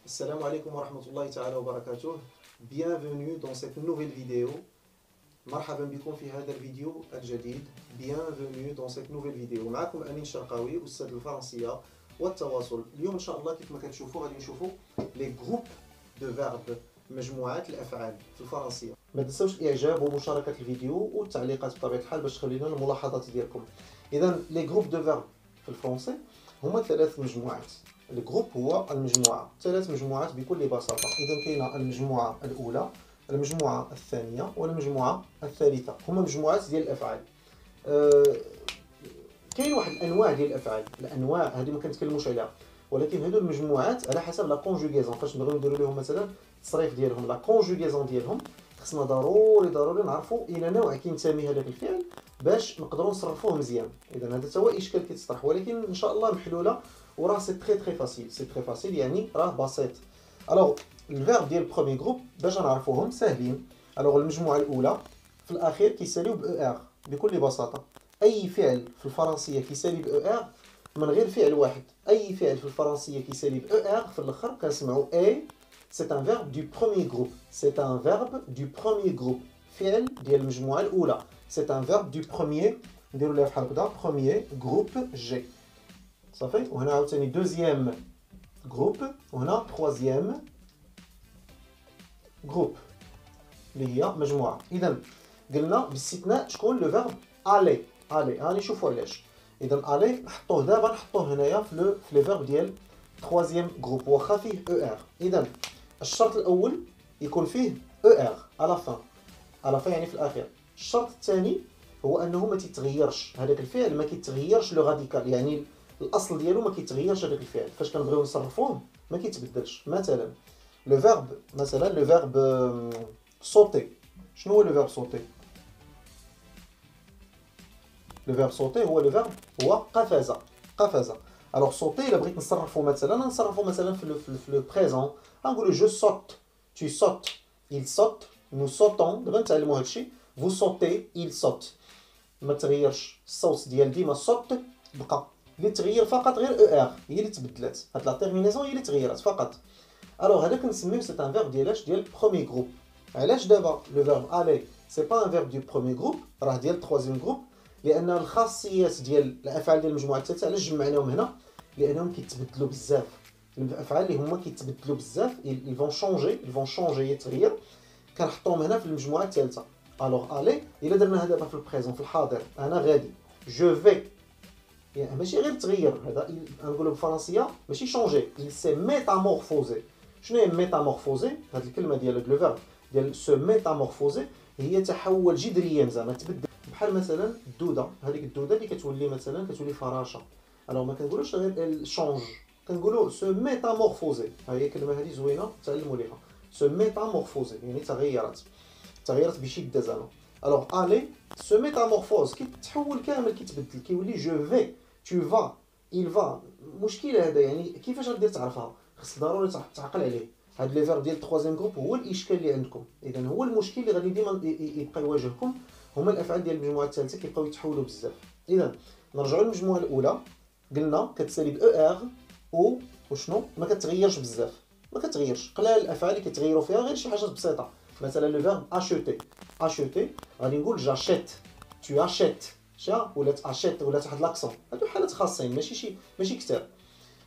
Assalamu alaikum wa rahmatullahi ta'ala wa barakatuh. Bienvenue dans cette nouvelle vidéo. مرحبا بكم في هذا الفيديو الجديد. Bienvenue dans cette nouvelle vidéo. معكم أمين شرقاوي أستاذ الفرنسية والتواصل. اليوم إن شاء الله كيف ما كتشوفوا غادي نشوفوا لي جروب دو فيرب، مجموعات الأفعال في الفرنسية. ما تنساوش الإعجاب ومشاركة الفيديو والتعليقات بطبيعة الحال باش تخلينا الملاحظات ديالكم. إذا لي جروب دو فيرب في الفرنسي هما ثلاث مجموعات. الجروب هو المجموعة، ثلاث مجموعات بكل بساطة. إذا كاينة المجموعة الأولى، المجموعة الثانية والمجموعة الثالثة، هما مجموعات ديال الأفعال. كاين واحد الأنواع ديال الأفعال، الأنواع هذه ما كنتكلموش عليها، ولكن هادو المجموعات على حسب لا كونجوغيزون. فاش نبغيو نديرو لهم مثلا التصريف ديالهم، لا كونجوغيزون ديالهم، خصنا ضروري نعرفوا إلى نوع كينتمي هذاك الفعل باش نقدروا نصرفوه مزيان. إذا هذا تا هو إشكال كيتطرح، ولكن إن شاء الله محلولة وراه سي تري فاسيل. سي تري فاسيل يعني راه بسيط. الوغ الفيرب ديال البروميي جروب باش نعرفوهم ساهلين. الوغ المجموعة الأولى في الأخير كيساليو ب ار بكل بساطة. أي فعل في الفرنسية كيسالي ب ار من غير فعل واحد. أي فعل في الفرنسية كيسالي ب ار في الآخر كنسمعو اي. سي ان فيرب دو بروميي جروب. سي ان فيرب دو بروميي جروب. فعل ديال المجموعة الأولى. سي ان فيرب دو بروميي، نديرو ليها بحال هكذا، بروميي جروب جي. صافي. وهنا عاوتاني دوزيام جروب، وهنا تخوازيام جروب اللي هي مجموعة. إذا قلنا باستثناء شكون لو فيرب الي. الي هاني نشوفوا علاش. إذا الي نحطوه دابا، نحطوه هنايا في لي فيرب ديال تخوازيام جروب، واخا فيه او ار. إذا الشرط الأول يكون فيه او ار على فان، على فان يعني في الأخير. الشرط الثاني هو أنه ما تيتغيرش هذاك الفعل، ما كيتغيرش لو راديكال، يعني الاصل ديالو ما كيتغيرش هذاك الفعل. فاش كنبغيو نصرفوه ما كيتبدلش. مثلا لو فيرب، مثلا لو فيرب صوتي. شنو هو لو فيرب صوتي؟ لو فيرب صوتي هو لو فيرب هو قفز. قفز. الوغ صوتي الا بغيت نصرفو مثلا في لو بريزون، غنقولو جو صوت، tu sautes، il saute، nous sautons. دابا نتعلموا هادشي. vous sautez، il saute. ما تغيرش الصوت ديال ديما صوت بقى. اللي تغير فقط غير او ار هي اللي تبدلات، هاد لا تيرمينيزون هي اللي تغيرات فقط. الوغ هذا كنسميوه سي ان فيرب ديال اش؟ ديال بروميي جروب. علاش دابا لو فيرب الي سي با ان فيرب دو بروميي جروب، راه ديال تخوازيام جروب؟ لان الخاصيات ديال الافعال ديال المجموعه الثالثه علاش جمعناهم هنا؟ لانهم كيتبدلوا بزاف. الافعال اللي هما كيتبدلوا بزاف ils vont changer يتغير، كنحطوهم هنا في المجموعه الثالثه. الوغ الي الا درناها دابا في البريزون في الحاضر، انا غادي جو في، يعني ماشي غير تغير، هذا نقولوا بالفرنسيه ماشي شونجي، il s'est métamorphosé. شنو هي ميتامورفوزي؟ هذه الكلمه ديال لو فيرب ديال سو ميتامورفوزي هي تحول جذريا، زعما تبدل. بحال مثلا الدوده، هذيك الدوده اللي كتولي مثلا كتولي فراشه، الوغ ما كنقولوش غير شونج، كنقولوا سو ميتامورفوزي. ها هي الكلمه هذه زوينه تعلموا ليها. سو ميتامورفوزي يعني تغيرت بشده زعما. الوغ الي سو ميتامورفوز كيتحول كامل، كيتبدل، كيولي جو في، tu vas، il va. مشكله هذا، يعني كيفاش غادير تعرفها؟ خص ضروري تعقل عليه. هاد لي فيرب ديال التخوازيام جروب هو الاشكال اللي عندكم. اذا هو المشكل اللي غادي ديما يبقى يواجهكم، هما الافعال ديال المجموعه الثالثه كيبقاو يتحولوا بزاف. اذا نرجعوا للمجموعه الاولى، قلنا كتسالي ب او ار وشنو ما كتغيرش بزاف، ما كتغيرش. قلال الافعال اللي كيتغيروا فيها غير شي حاجات بسيطه. مثلا لو فيرب اشوتي. اشوتي غادي نقول جاشيت، tu achètes، شا ولات اشيت ولات واحد لاكسون. هادو حالات خاصين ماشي كتاب.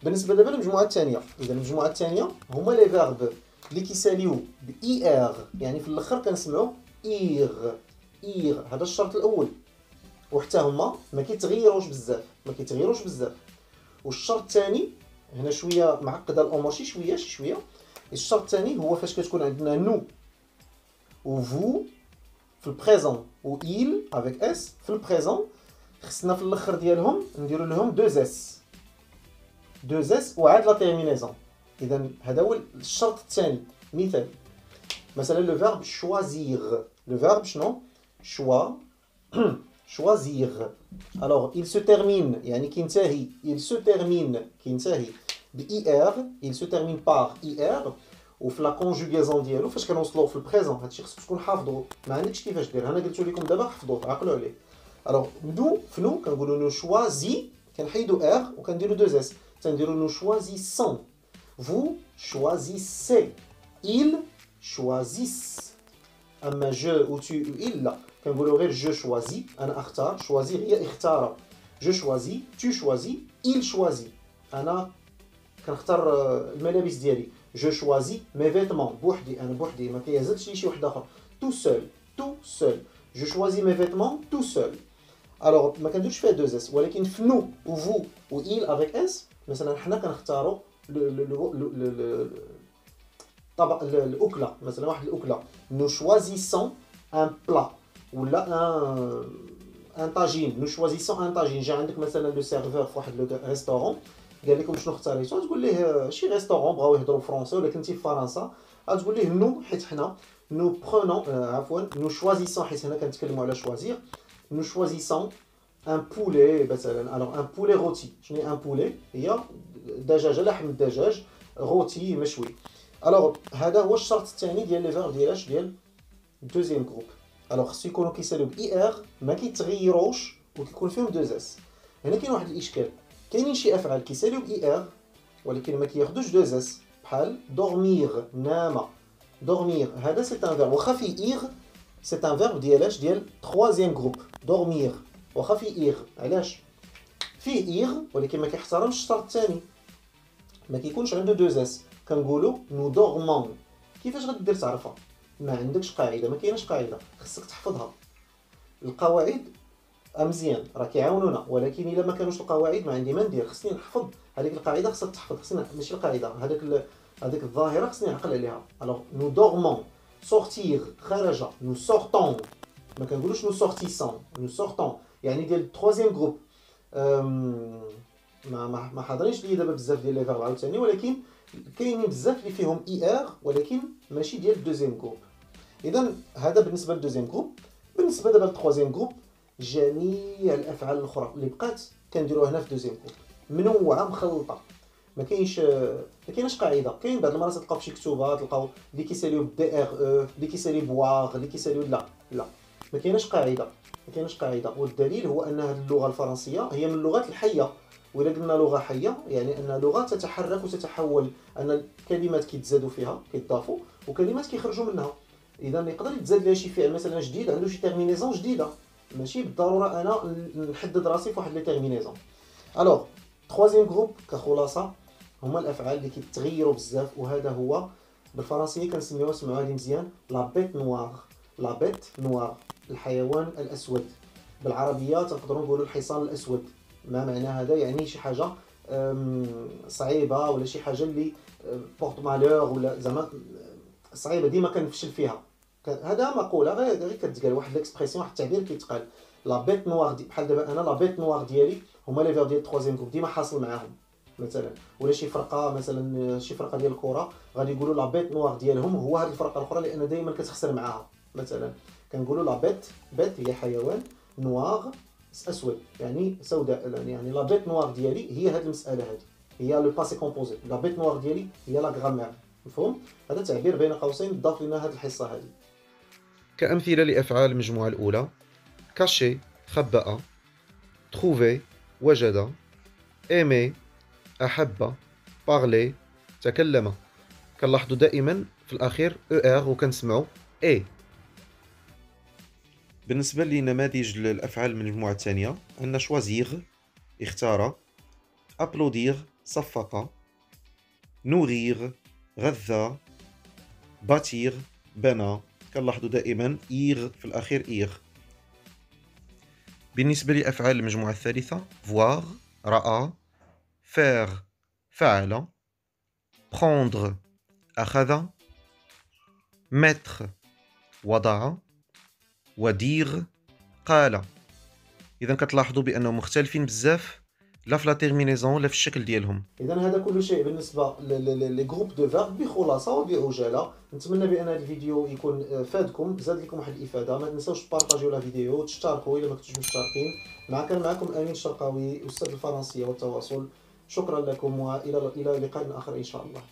بالنسبه دابا للمجموعه الثانيه، اذا المجموعه الثانيه هما لي فيرب اللي كيساليو ب اي ار، يعني في الاخر كنسمعوا ايغ. ايغ هذا الشرط الاول، وحتى هما ما كيتغيروش بزاف. والشرط الثاني هنا شويه معقده الامور، شي شويه. الشرط الثاني هو فاش كتكون عندنا نو و فو في البريزون و il avec s في البريزون، خصنا في الاخر ديالهم نديروا لهم دو اس وعاد لا تيرمينيزون. اذا هذا هو الشرط الثاني. مثال مثلا لو فيرب شوازيغ. لو فيرب شنو؟ choisir. Alors il se termine يعني كينتهي، il se termine كينتهي ب er، il se termine par er. وفي لا كونجوغيزون ديالو فاش كنوصلوا في البريزون، هادشي خصكم تكون حافظوه، ما عندكش كيفاش دير. انا قلت لكم دابا حفظوه، عقلوا عليه. الوغ ندو فنو كنقولوا نو شوازي، كنحيدوا ار وكنديروا دو اس، تنديروا نو شوازيسون. Vous choisissez. Ils choisissent. أما je ou tu ou il لا كنقولوا غير je choisis أنا أختار choisir هي اختار. Je choisis, tu choisis, il choisit. أنا كنختار الملابس ديالي. Je choisis mes vêtements بوحدي أنا بوحدي ما كيهزلش لي شي واحد آخر. Tout seul, tout seul. Je choisis mes vêtements tout seul. Alors ما كنديروش فيها deux s ولكن في nous ou vous ou il avec s مثلا حنا كنختاروا طبق الأكلة مثلا واحد الأكلة. Nous choisissons un plat ولا un tagine. Nous choisissons un tagine. جا عندك مثلا لو سيرفور في واحد لو ريستورون قال لكم شنو اختاريتو تقول ليه شي ريستورون بغاو يهضروا فرونسي ولا كنتي في فرنسا غتقول ليه نو حيت حنا نو برونون عفوا نو شوازيسون حيت هنا كنتكلموا على شوازير. نو شوازيسون ان بولي مثلا. الوغ ان بولي روتي. شنو هي ان بولي؟ هي دجاجه لحم الدجاج روتي مشوي. الوغ هذا هو الشرط الثاني ديال لي فيرب ديال ديال دوزيام جروب. الوغ خصو يكونوا كيساليو باي ار ما كيتغيروش وكيكون فيهم دوز اس. هنا كاين واحد الاشكال كاينين شي افعال كيساليو باي ار ولكن ما كياخذوش دوز اس بحال دورمير نام. دورمير هذا سي ان فيرب واخا في ايغ سي ان فيرب ديالاش ديال تخوازيام جروب. دورمير واخا في ايغ علاش فيه ايغ ولكن ما كيحترمش الشرط الثاني ما كيكونش عنده دوز اس. كنقولوا نو دورمون. كيفاش غدير تعرفها؟ ما عندكش قاعده ما كايناش قاعده خصك تحفظها. القواعد مزيان راه كيعاونونا ولكن الا ما كانوش القواعد ما عندي ما ندير. خصني نحفظ هذيك القاعده خصها تحفظ. خصني ماشي القاعده هذيك الظاهره خصني نعقل عليها. الوغ نو دورمون سورتير خرج. نو سورتون ما كنقولوش نو سورتيسون. نو سورتون يعني ديال التروازيام جروب. ما حاضرينش لي دابا بزاف ديال لي فيرب عاوتاني ولكن كاينين بزاف اللي فيهم اي ار ولكن ماشي ديال الدوزيام جروب. اذا هذا بالنسبه للدوزيام جروب. بالنسبه دابا للتروازيام جروب جميع الافعال الاخرى اللي بقات كنديروها هنا في دوزيام جروب منوعه مخلطه. ما كايناش قاعده. كاين بعض المرات تلقاو في شي كتوبات تلقاو اللي كيساليو بدي ار او اللي كيساليو بواغ اللي كيساليو لا ما كايناش قاعده. والدليل هو ان هذه اللغه الفرنسيه هي من اللغات الحيه. وإلا قلنا لغه حيه يعني ان لغه تتحرك وتتحول. ان الكلمات كيتزادوا فيها كيتضافوا وكلمات كيخرجوا منها. اذا يقدر يتزاد لها شي فعل مثلا جديد عنده شي تيرمينيزون جديده ماشي بالضروره انا نحدد راسي في واحد لي تيرمينيزون. الوغ تروازيام جروب كخلاصه هما الافعال اللي كيتغيروا بزاف وهذا هو بالفرنسيه كنسميوها سمعوا هذه مزيان لا بيت نوار. لا بيت نوار الحيوان الاسود. بالعربيه تنقدروا نقولوا الحصان الاسود. ما معنى هذا؟ يعني شي حاجه صعيبه ولا شي حاجه اللي بورت مالور ولا زعما صعيبه ديما كنفشل فيها. هذا مقوله غير كتقال واحد ليكسبرسيون واحد التعبير كيتقال. لا بيت نوار بحال دابا انا لا بيت نوار ديالي هما لي فيرب ديال التروازيام جروب ديما حاصل معاهم مثلا. ولا شي فرقه مثلا شي فرقه ديال الكره غادي يقولوا لا بيت نوار ديالهم هو هذه الفرقه الاخرى لان دائما كتخسر معاها. مثلا كنقولوا لا بيت هي حيوان نوار اسود يعني سوداء. يعني لا بيت نوار ديالي هي هذه المساله هذه هي لو باسي كومبوزي. لا بيت نوار ديالي هي لا غرامير. مفهوم؟ هذا تعبير بين قوسين ضاف لنا هذه الحصه هذه. كأمثلة لأفعال المجموعة الأولى: كاشي خبأ، trouver وجد، aimer أحب، parler تكلم. كنلاحظوا دائما في الأخير ER وكنسمعوا A. بالنسبة لنماذج الأفعال من المجموعة الثانية عندنا choisir اختار، applaudir صفق، nourrir غذى، bâtir بنى. كنلاحظوا دائما إيغ في الأخير إيغ. بالنسبة لأفعال المجموعة الثالثة voir رأى، faire فعل، prendre أخذ، mettre وضع، ودير قال. إذا كتلاحظوا بأنهم مختلفين بزاف لا في لا تيرمينيزون ولا في الشكل ديالهم. اذا هذا كل شيء بالنسبه لي جروب دو فيرب بخلاصه وبعجاله. نتمنى بان هذا الفيديو يكون فادكم زاد لكم واحد الافاده. ما تنساوش تبارطاجيو لا فيديو وتشتركوا الا ما كنتوش مشتركين. كان معكم امين الشرقاوي استاذ الفرنسيه والتواصل. شكرا لكم والى لقاء اخر ان شاء الله.